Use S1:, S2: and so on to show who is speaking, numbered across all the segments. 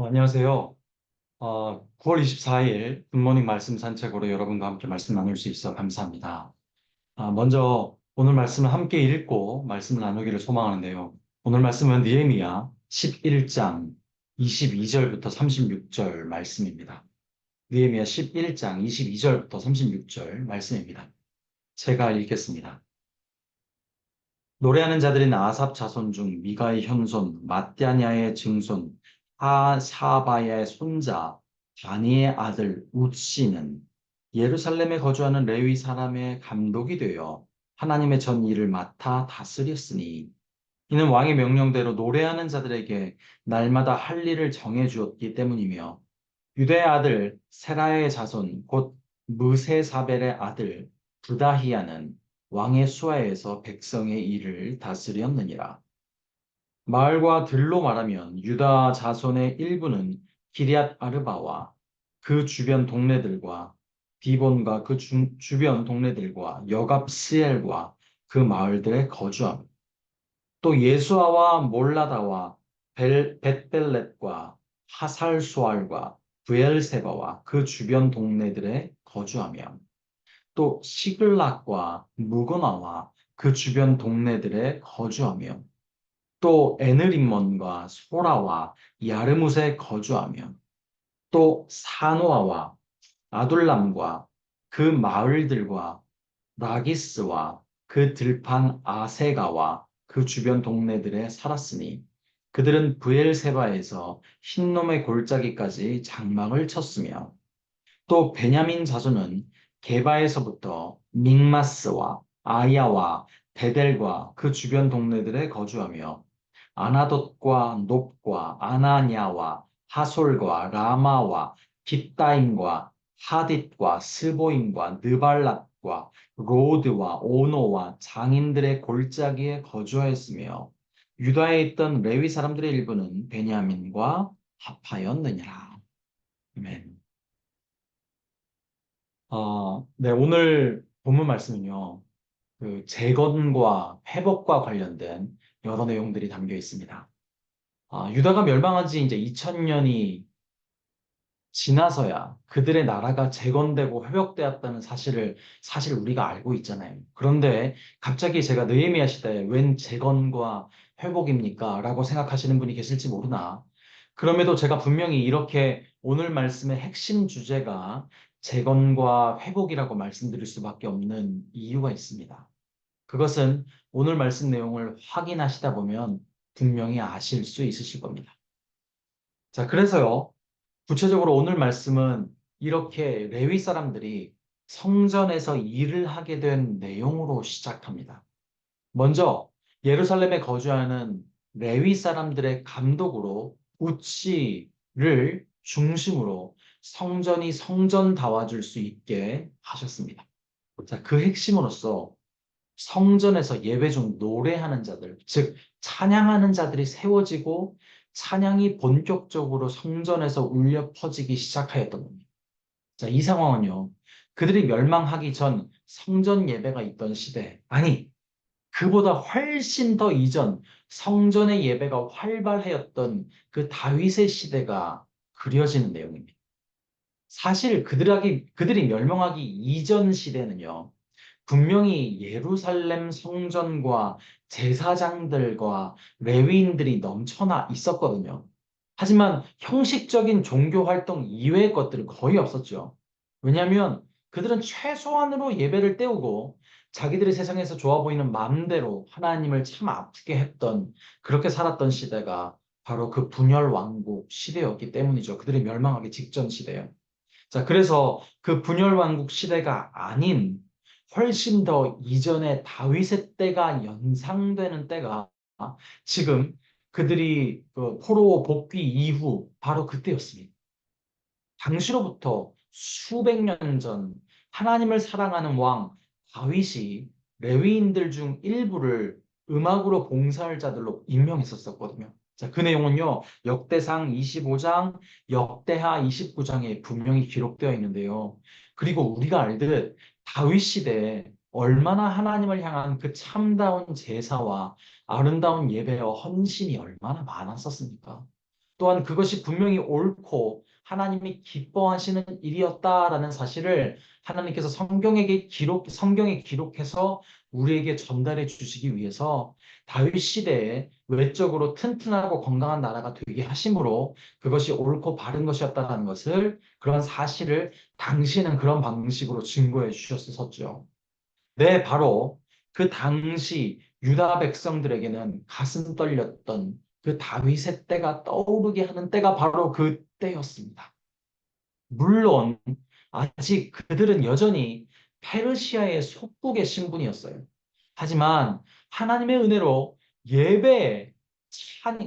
S1: 안녕하세요. 9월 24일 굿모닝 말씀 산책으로 여러분과 함께 말씀 나눌 수 있어 감사합니다. 먼저 오늘 말씀을 함께 읽고 말씀을 나누기를 소망하는데요. 오늘 말씀은 느헤미야 11장 22절부터 36절 말씀입니다. 느헤미야 11장 22절부터 36절 말씀입니다. 제가 읽겠습니다. 노래하는 자들인 아삽 자손 중 미가의 현손, 마띠아냐의 증손, 하사바야의 손자, 바니의 아들 웃시는 예루살렘에 거주하는 레위 사람의 감독이 되어 하나님의 전 일을 맡아 다스렸으니 이는 왕의 명령대로 노래하는 자들에게 날마다 할 일을 정해 주었기 때문이며 유대의 아들 세라의 자손 곧 무세사벨의 아들 부다히야는 왕의 수하에서 백성의 일을 다스렸느니라. 마을과 들로 말하면 유다 자손의 일부는 기럇 아르바와 그 주변 동네들과 디본과 그 주변 동네들과 여갑 스엘과 그 마을들에 거주하며 또 예수아와 몰라다와 벳벨렛과 하살수알과 브엘세바와 그 주변 동네들에 거주하며 또 시글락과 무고나와 그 주변 동네들에 거주하며 또 에느림몬과 소라와 야르뭇에 거주하며 또 사노아와 아둘람과 그 마을들과 라기스와 그 들판 아세가와 그 주변 동네들에 살았으니 그들은 브엘세바에서 흰놈의 골짜기까지 장막을 쳤으며 또 베냐민 자손은 게바에서부터 믹마스와 아야와 베델과 그 주변 동네들에 거주하며 아나돗과 높과 아나냐와 하솔과 라마와 깃다임과 하딧과 스보임과 느발랏과 로드와 오노와 장인들의 골짜기에 거주하였으며 유다에 있던 레위 사람들의 일부는 베냐민과 합하였느니라. 아멘. 네, 오늘 본문 말씀은요, 그 재건과 회복과 관련된 여러 내용들이 담겨 있습니다. 유다가 멸망한 지 이제 2000년이 지나서야 그들의 나라가 재건되고 회복되었다는 사실을 사실 우리가 알고 있잖아요. 그런데 갑자기 제가 느헤미야 시대에 웬 재건과 회복입니까? 라고 생각하시는 분이 계실지 모르나. 그럼에도 제가 분명히 이렇게 오늘 말씀의 핵심 주제가 재건과 회복이라고 말씀드릴 수밖에 없는 이유가 있습니다. 그것은 오늘 말씀 내용을 확인하시다 보면 분명히 아실 수 있으실 겁니다. 자, 그래서요. 구체적으로 오늘 말씀은 이렇게 레위 사람들이 성전에서 일을 하게 된 내용으로 시작합니다. 먼저 예루살렘에 거주하는 레위 사람들의 감독으로 우치를 중심으로 성전이 성전다워질 수 있게 하셨습니다. 자, 그 핵심으로서 성전에서 예배 중 노래하는 자들, 즉 찬양하는 자들이 세워지고 찬양이 본격적으로 성전에서 울려 퍼지기 시작하였던 겁니다. 자, 이 상황은요. 그들이 멸망하기 전 성전 예배가 있던 시대, 아니, 그보다 훨씬 더 이전 성전의 예배가 활발하였던 그 다윗의 시대가 그려지는 내용입니다. 사실 그들이 멸망하기 이전 시대는요. 분명히 예루살렘 성전과 제사장들과 레위인들이 넘쳐나 있었거든요. 하지만 형식적인 종교 활동 이외의 것들은 거의 없었죠. 왜냐하면 그들은 최소한으로 예배를 때우고 자기들의 세상에서 좋아 보이는 마음대로 하나님을 참 아프게 했던 그렇게 살았던 시대가 바로 그 분열 왕국 시대였기 때문이죠. 그들이 멸망하기 직전 시대요. 자, 그래서 그 분열 왕국 시대가 아닌 훨씬 더 이전의 다윗의 때가 연상되는 때가 지금 그들이 그 포로 복귀 이후 바로 그때였습니다. 당시로부터 수백 년 전 하나님을 사랑하는 왕 다윗이 레위인들 중 일부를 음악으로 봉사할 자들로 임명했었거든요. 자, 그 내용은요, 역대상 25장, 역대하 29장에 분명히 기록되어 있는데요. 그리고 우리가 알듯 다윗 시대에 얼마나 하나님을 향한 그 참다운 제사와 아름다운 예배와 헌신이 얼마나 많았었습니까? 또한 그것이 분명히 옳고 하나님이 기뻐하시는 일이었다라는 사실을 하나님께서 성경에 기록해서 우리에게 전달해 주시기 위해서 다윗 시대에 외적으로 튼튼하고 건강한 나라가 되게 하심으로 그것이 옳고 바른 것이었다는 것을 그런 사실을 당시에는 그런 방식으로 증거해 주셨었죠. 네, 바로 그 당시 유다 백성들에게는 가슴 떨렸던 그 다윗의 때가 떠오르게 하는 때가 바로 그 때였습니다. 물론 아직 그들은 여전히 페르시아의 속국의 신분이었어요. 하지만 하나님의 은혜로 예배,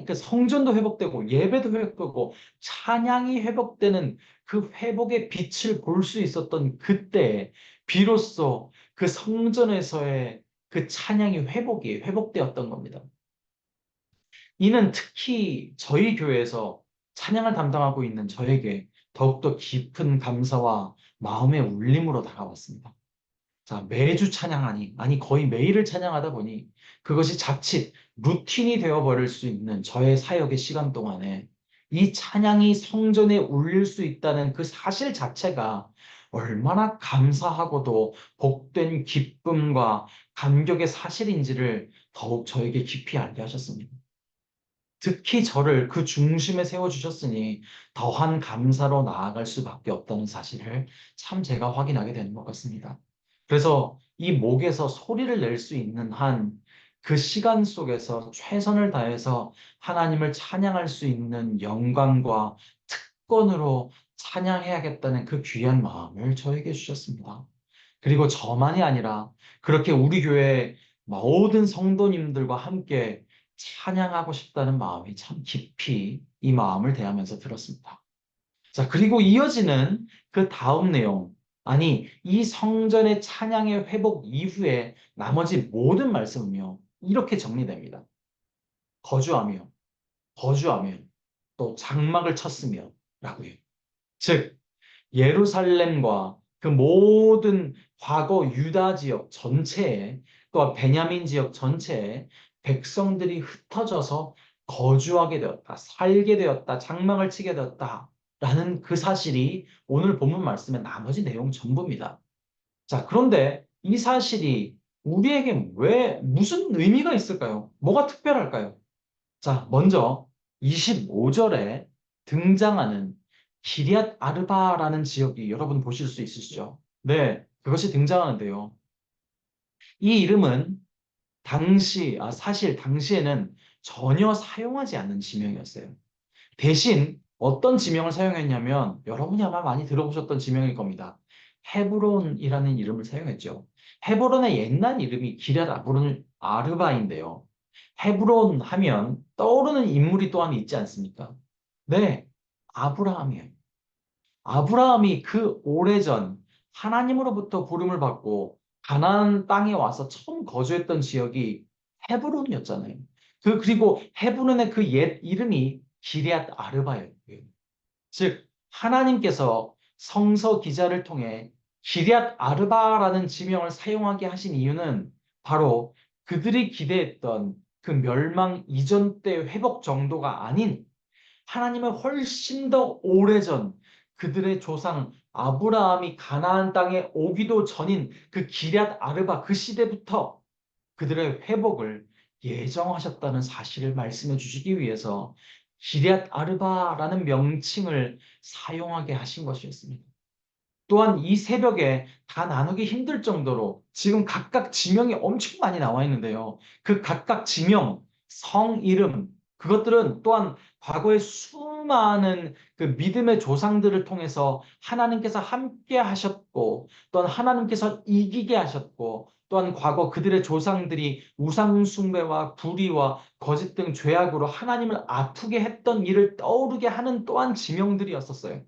S1: 그 성전도 회복되고 예배도 회복되고 찬양이 회복되는 그 회복의 빛을 볼 수 있었던 그때 비로소 그 성전에서의 그 찬양이 회복되었던 겁니다. 이는 특히 저희 교회에서 찬양을 담당하고 있는 저에게 더욱더 깊은 감사와 마음의 울림으로 다가왔습니다. 자, 매주 찬양하니, 아니, 거의 매일을 찬양하다 보니 그것이 자칫 루틴이 되어버릴 수 있는 저의 사역의 시간 동안에 이 찬양이 성전에 울릴 수 있다는 그 사실 자체가 얼마나 감사하고도 복된 기쁨과 감격의 사실인지를 더욱 저에게 깊이 알게 하셨습니다. 특히 저를 그 중심에 세워주셨으니 더한 감사로 나아갈 수밖에 없다는 사실을 참 제가 확인하게 되는 것 같습니다. 그래서 이 목에서 소리를 낼 수 있는 한 그 시간 속에서 최선을 다해서 하나님을 찬양할 수 있는 영광과 특권으로 찬양해야겠다는 그 귀한 마음을 저에게 주셨습니다. 그리고 저만이 아니라 그렇게 우리 교회 모든 성도님들과 함께 찬양하고 싶다는 마음이 참 깊이 이 마음을 대하면서 들었습니다. 자, 그리고 이어지는 그 다음 내용. 아니, 이 성전의 찬양의 회복 이후에 나머지 모든 말씀은요, 이렇게 정리됩니다. 거주하며, 거주하며, 또 장막을 쳤으며, 라고요. 즉, 예루살렘과 그 모든 과거 유다 지역 전체에 또 베냐민 지역 전체에 백성들이 흩어져서 거주하게 되었다, 살게 되었다, 장막을 치게 되었다라는 그 사실이 오늘 본문 말씀의 나머지 내용 전부입니다. 자, 그런데 이 사실이 우리에게 왜 무슨 의미가 있을까요? 뭐가 특별할까요? 자, 먼저 25절에 등장하는 기럇 아르바라는 지역이 여러분 보실 수 있으시죠? 네, 그것이 등장하는데요. 이 이름은 사실 당시에는 전혀 사용하지 않는 지명이었어요. 대신 어떤 지명을 사용했냐면 여러분이 아마 많이 들어보셨던 지명일 겁니다. 헤브론이라는 이름을 사용했죠. 헤브론의 옛날 이름이 기럇 아르바인데요. 헤브론 하면 떠오르는 인물이 또한 있지 않습니까? 네, 아브라함이에요. 아브라함이 그 오래전 하나님으로부터 부름을 받고 가나안 땅에 와서 처음 거주했던 지역이 헤브론이었잖아요. 그리고 헤브론의 그 옛 이름이 기럇 아르바예요. 즉 하나님께서 성서 기자를 통해 기럇 아르바라는 지명을 사용하게 하신 이유는 바로 그들이 기대했던 그 멸망 이전 때 회복 정도가 아닌 하나님은 훨씬 더 오래전 그들의 조상 아브라함이 가나안 땅에 오기도 전인 그 기럇 아르바 그 시대부터 그들의 회복을 예정하셨다는 사실을 말씀해 주시기 위해서 기럇 아르바라는 명칭을 사용하게 하신 것이었습니다. 또한 이 새벽에 다 나누기 힘들 정도로 지금 각각 지명이 엄청 많이 나와 있는데요. 그 각각 지명, 성 이름, 그것들은 또한 과거의 수많은 그 믿음의 조상들을 통해서 하나님께서 함께 하셨고, 또한 하나님께서 이기게 하셨고, 또한 과거 그들의 조상들이 우상숭배와 불의와 거짓 등 죄악으로 하나님을 아프게 했던 일을 떠오르게 하는 또한 지명들이었었어요.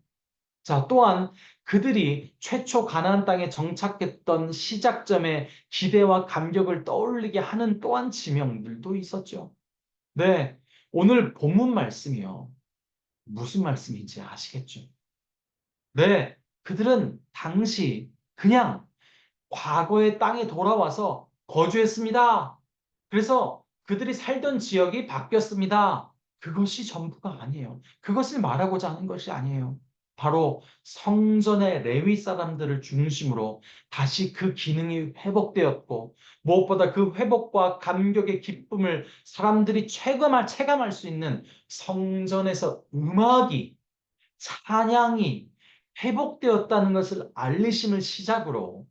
S1: 자, 또한 그들이 최초 가나안 땅에 정착했던 시작점의 기대와 감격을 떠올리게 하는 또한 지명들도 있었죠. 네, 오늘 본문 말씀이요. 무슨 말씀인지 아시겠죠? 네, 그들은 당시 그냥 과거의 땅에 돌아와서 거주했습니다. 그래서 그들이 살던 지역이 바뀌었습니다. 그것이 전부가 아니에요. 그것을 말하고자 하는 것이 아니에요. 바로 성전의 레위 사람들을 중심으로 다시 그 기능이 회복되었고, 무엇보다 그 회복과 감격의 기쁨을 사람들이 체감할 수 있는 성전에서 음악이, 찬양이 회복되었다는 것을 알리심을 시작으로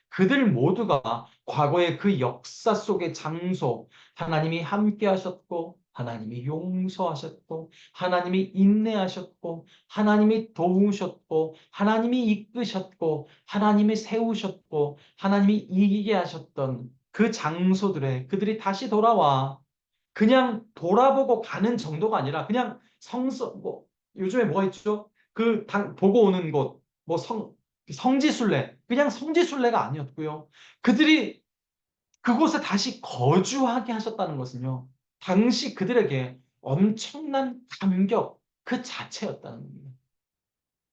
S1: 그들 모두가 과거의 그 역사 속의 장소, 하나님이 함께 하셨고, 하나님이 용서하셨고, 하나님이 인내하셨고, 하나님이 도우셨고, 하나님이 이끄셨고, 하나님이 세우셨고, 하나님이 이기게 하셨던 그 장소들에 그들이 다시 돌아와 그냥 돌아보고 가는 정도가 아니라 그냥 요즘에 뭐가 있죠? 보고 오는 곳, 성지순례, 그냥 성지순례가 아니었고요. 그들이 그곳에 다시 거주하게 하셨다는 것은요. 당시 그들에게 엄청난 감격 그 자체였다는 겁니다.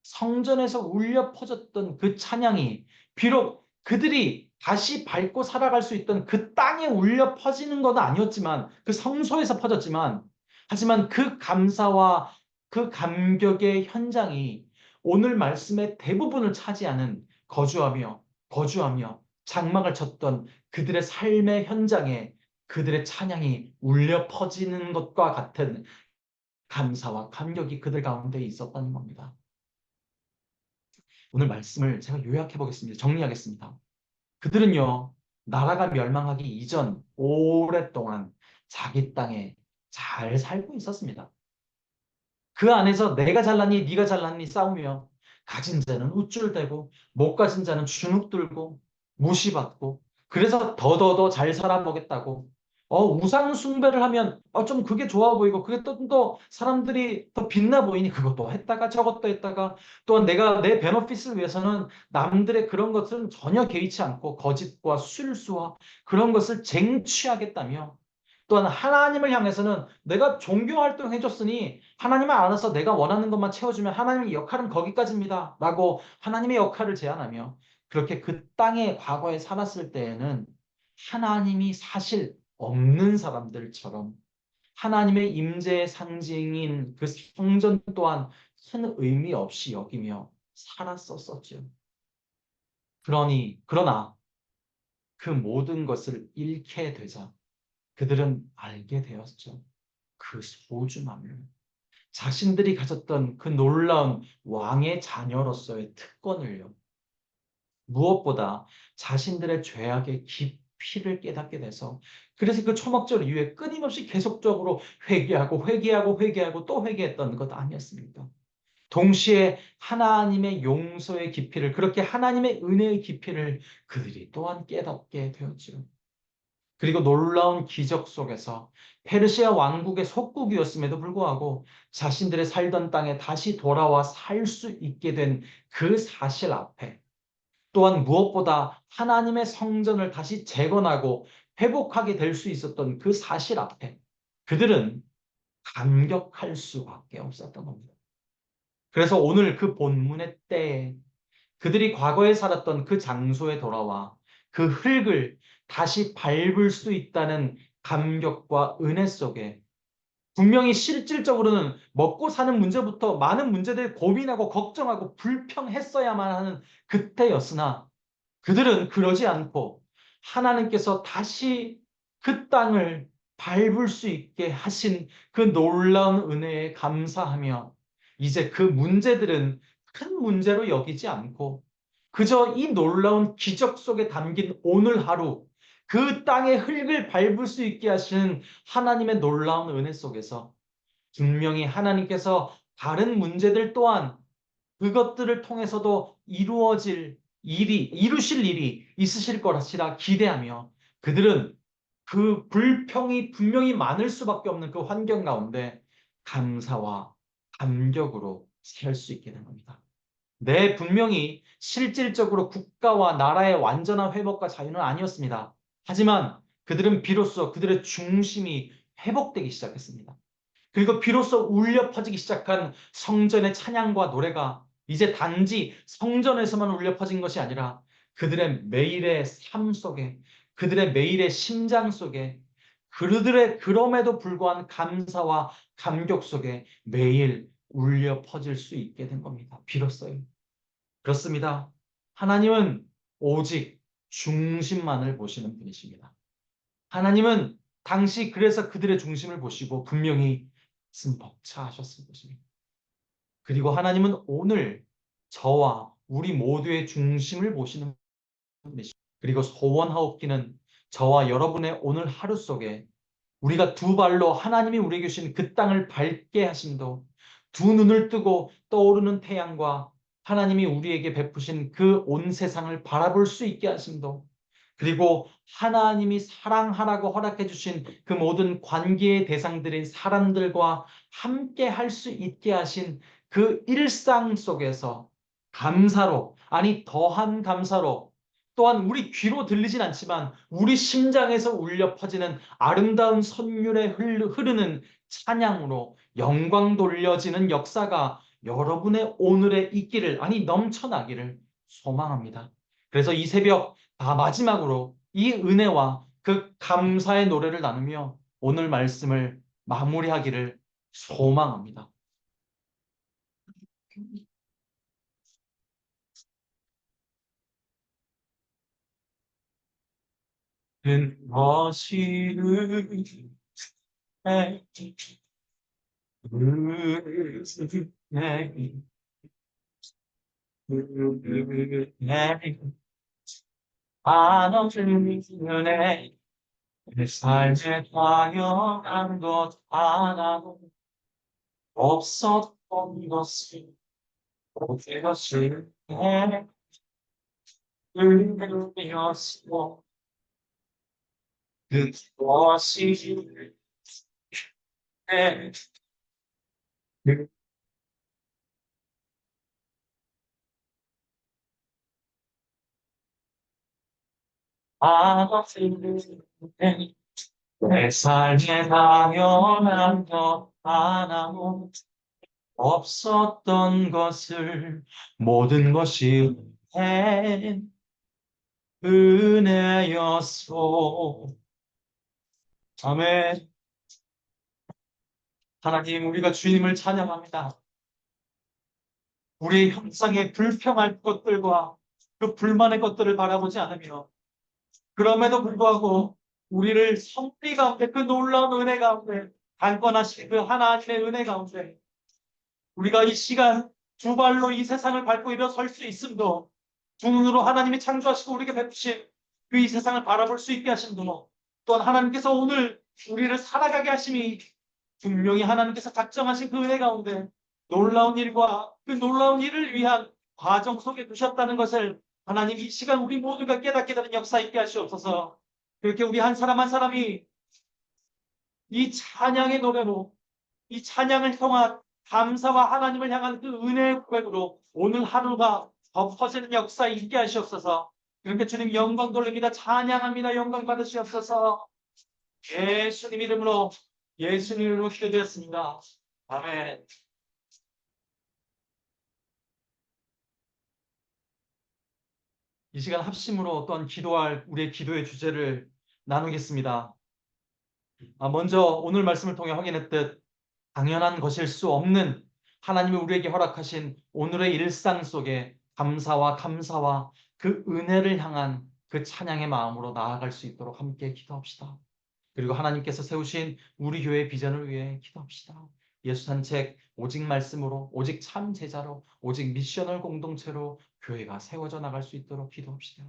S1: 성전에서 울려 퍼졌던 그 찬양이 비록 그들이 다시 밟고 살아갈 수 있던 그 땅에 울려 퍼지는 건 아니었지만 그 성소에서 퍼졌지만 하지만 그 감사와 그 감격의 현장이 오늘 말씀의 대부분을 차지하는 거주하며 장막을 쳤던 그들의 삶의 현장에 그들의 찬양이 울려 퍼지는 것과 같은 감사와 감격이 그들 가운데 있었다는 겁니다. 오늘 말씀을 제가 요약해 보겠습니다. 정리하겠습니다. 그들은요, 나라가 멸망하기 이전 오랫동안 자기 땅에 잘 살고 있었습니다. 그 안에서 내가 잘났니, 네가 잘났니 싸우며 가진 자는 우쭐대고 못 가진 자는 주눅 들고 무시받고 그래서 더더더 잘 살아보겠다고 우상 숭배를 하면 좀 그게 좋아 보이고 그게 또 사람들이 더 빛나 보이니 그것도 했다가 저것도 했다가 또한 내가 내 베너핏을 위해서는 남들의 그런 것은 전혀 개의치 않고 거짓과 술수와 그런 것을 쟁취하겠다며 또한 하나님을 향해서는 내가 종교 활동 해줬으니 하나님을 알아서 내가 원하는 것만 채워주면 하나님의 역할은 거기까지입니다. 라고 하나님의 역할을 제안하며 그렇게 그 땅에 과거에 살았을 때에는 하나님이 사실 없는 사람들처럼 하나님의 임재의 상징인 그 성전 또한 큰 의미 없이 여기며 살았었죠. 그러나 그 모든 것을 잃게 되자 그들은 알게 되었죠. 그 소중함을. 자신들이 가졌던 그 놀라운 왕의 자녀로서의 특권을요. 무엇보다 자신들의 죄악의 깊이를 깨닫게 돼서 그래서 그 초막절 이후에 끊임없이 계속적으로 회개하고 또 회개했던 것 아니었습니까? 동시에 하나님의 용서의 깊이를 그렇게 하나님의 은혜의 깊이를 그들이 또한 깨닫게 되었지요. 그리고 놀라운 기적 속에서 페르시아 왕국의 속국이었음에도 불구하고 자신들의 살던 땅에 다시 돌아와 살 수 있게 된 그 사실 앞에 또한 무엇보다 하나님의 성전을 다시 재건하고 회복하게 될 수 있었던 그 사실 앞에 그들은 감격할 수밖에 없었던 겁니다. 그래서 오늘 그 본문의 때에 그들이 과거에 살았던 그 장소에 돌아와 그 흙을 다시 밟을 수 있다는 감격과 은혜 속에 분명히 실질적으로는 먹고 사는 문제부터 많은 문제들 고민하고 걱정하고 불평했어야만 하는 그때였으나 그들은 그러지 않고 하나님께서 다시 그 땅을 밟을 수 있게 하신 그 놀라운 은혜에 감사하며 이제 그 문제들은 큰 문제로 여기지 않고 그저 이 놀라운 기적 속에 담긴 오늘 하루 그 땅의 흙을 밟을 수 있게 하시는 하나님의 놀라운 은혜 속에서 분명히 하나님께서 다른 문제들 또한 그것들을 통해서도 이루실 일이 있으실 것이라 기대하며 그들은 그 불평이 분명히 많을 수밖에 없는 그 환경 가운데 감사와 감격으로 살 수 있게 된 겁니다. 네, 분명히 실질적으로 국가와 나라의 완전한 회복과 자유는 아니었습니다. 하지만 그들은 비로소 그들의 중심이 회복되기 시작했습니다. 그리고 비로소 울려 퍼지기 시작한 성전의 찬양과 노래가 이제 단지 성전에서만 울려 퍼진 것이 아니라 그들의 매일의 삶 속에, 그들의 매일의 심장 속에, 그들의 그럼에도 불구한 감사와 감격 속에 매일 울려 퍼질 수 있게 된 겁니다. 빌었어요. 그렇습니다. 하나님은 오직 중심만을 보시는 분이십니다. 하나님은 당시 그래서 그들의 중심을 보시고 분명히 가슴 벅차하셨을 것입니다. 그리고 하나님은 오늘 저와 우리 모두의 중심을 보시는 분이십니다. 그리고 소원하옵기는 저와 여러분의 오늘 하루 속에 우리가 두 발로 하나님이 우리에게 주신 그 땅을 밟게 하심도, 두 눈을 뜨고 떠오르는 태양과 하나님이 우리에게 베푸신 그 온 세상을 바라볼 수 있게 하심도, 그리고 하나님이 사랑하라고 허락해 주신 그 모든 관계의 대상들인 사람들과 함께 할 수 있게 하신 그 일상 속에서 감사로, 아니 더한 감사로, 또한 우리 귀로 들리진 않지만 우리 심장에서 울려 퍼지는 아름다운 선율에 흐르는 찬양으로 영광 돌려지는 역사가 여러분의 오늘에 있기를, 아니 넘쳐나기를 소망합니다. 그래서 이 새벽 다 마지막으로 이 은혜와 그 감사의 노래를 나누며 오늘 말씀을 마무리하기를 소망합니다. 큰 것이 은혜, 은혜, 은혜, 한없는 은혜, 내 삶에 당연한 것 하나도 없었던 것을, 모든 것을 은혜였어. 그것이 내 한없는 은혜, 내 삶에 당연한 것 하나도 없었던 것을, 모든 것이 은혜였소. 아멘. 하나님, 우리가 주님을 찬양합니다. 우리의 형상에 불평할 것들과 그 불만의 것들을 바라보지 않으며, 그럼에도 불구하고 우리를 섭리 가운데, 그 놀라운 은혜 가운데, 강권하신 그 하나님의 은혜 가운데 우리가 이 시간 두 발로 이 세상을 밟고 일어설 수 있음도, 두 눈으로 하나님이 창조하시고 우리에게 베푸신 그 이 세상을 바라볼 수 있게 하심도, 또한 하나님께서 오늘 우리를 살아가게 하심이 분명히 하나님께서 작정하신 그 은혜 가운데 놀라운 일과 그 놀라운 일을 위한 과정 속에 두셨다는 것을 하나님 이 시간 우리 모두가 깨닫게 되는 역사 있게 하시옵소서. 그렇게 우리 한 사람 한 사람이 이 찬양의 노래로, 이 찬양을 통한 감사와 하나님을 향한 그 은혜의 고백으로 오늘 하루가 덮어지는 역사 있게 하시옵소서. 그렇게 주님 영광 돌립니다. 찬양합니다. 영광 받으시옵소서. 예수님 이름으로, 예수님 이름으로 기도드렸습니다. 아멘. 이 시간 합심으로 또한 기도할 우리의 기도의 주제를 나누겠습니다. 먼저 오늘 말씀을 통해 확인했듯 당연한 것일 수 없는 하나님이 우리에게 허락하신 오늘의 일상 속에 감사와 그 은혜를 향한 그 찬양의 마음으로 나아갈 수 있도록 함께 기도합시다. 그리고 하나님께서 세우신 우리 교회의 비전을 위해 기도합시다. 예수 산책 오직 말씀으로, 오직 참 제자로, 오직 미셔널 공동체로 교회가 세워져 나갈 수 있도록 기도합시다.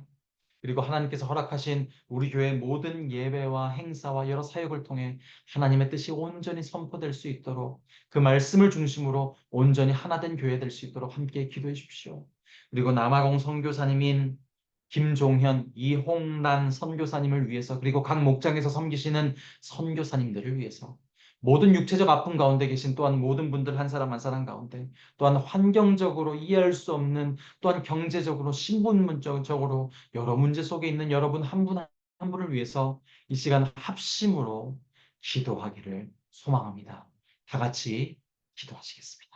S1: 그리고 하나님께서 허락하신 우리 교회의 모든 예배와 행사와 여러 사역을 통해 하나님의 뜻이 온전히 선포될 수 있도록, 그 말씀을 중심으로 온전히 하나된 교회 될 수 있도록 함께 기도해 주십시오. 그리고 남아공 선교사님인 김종현, 이홍란 선교사님을 위해서, 그리고 각 목장에서 섬기시는 선교사님들을 위해서, 모든 육체적 아픔 가운데 계신 또한 모든 분들 한 사람 한 사람 가운데, 또한 환경적으로 이해할 수 없는, 또한 경제적으로 신분적으로 여러 문제 속에 있는 여러분 한 분 한 분을 위해서 이 시간 합심으로 기도하기를 소망합니다. 다 같이 기도하시겠습니다.